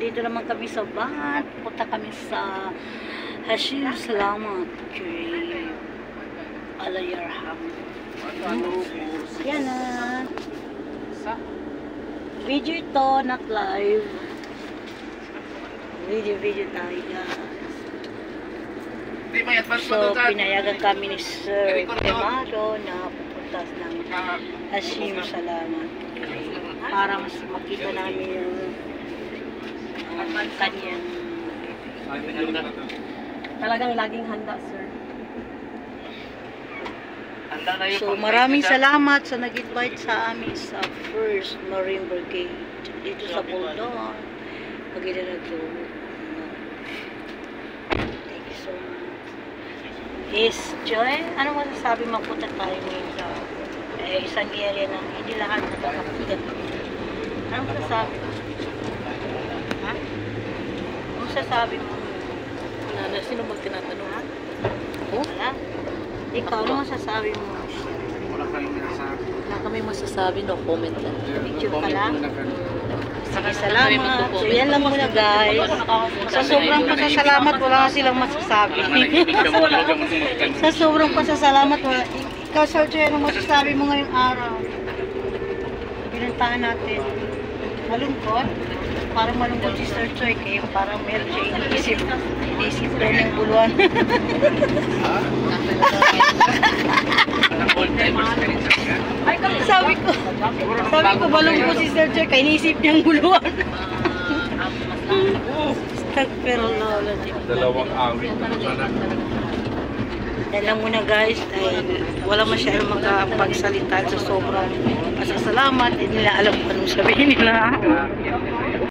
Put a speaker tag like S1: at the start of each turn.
S1: nandito naman kami sa van. Punta kami sa Hashim Salamat kay Alayarham. Yan na. Video ito, not live. Video tayo guys. So, pinayagan kami ni Sir Temaro na pupunta ng Hashim Salamat para mas makita namin yung kanyang
S2: Talagang laging handa, sir.
S1: so maraming salamat sa nag-invite sa amin sa First Marine Brigade dito sa Buldon. Pagkita na ito. Thank you so much. Yes, Joy, ano masasabi magpunta tayo ngayon sa isang area na hindi lahat nakakapunta. Ano masasabi mo? Ha? Ano masasabi mo?
S2: Wala na, sino magtinatanong?
S1: Ha? Wala? Ikaw, ano masasabi mo?
S2: Wala kami masasabi, no comment lang.
S1: Picture ka lang? Sige, salamat. So, yan lang muna guys. Sa sobrang pasasalamat, wala ka silang masasabi. Sa sobrang pasasalamat, wala. Ikaw, Sir Joy, ano masasabi mo ngayong araw? Binantahan natin. Malungkot? Parang malungkot si Sir Joy kayo. Parang meron siya iniisip daw ng buluan. Sabi ko malungkot si Sir Joy kaya iniisip niyang buluan. Stagfirullah.
S3: Dalawang awit.
S1: Alam mo na guys, dahil wala masyadong makapagsalita sa sobrang pasasalamat, hindi nila alam kung anong sabihin nila.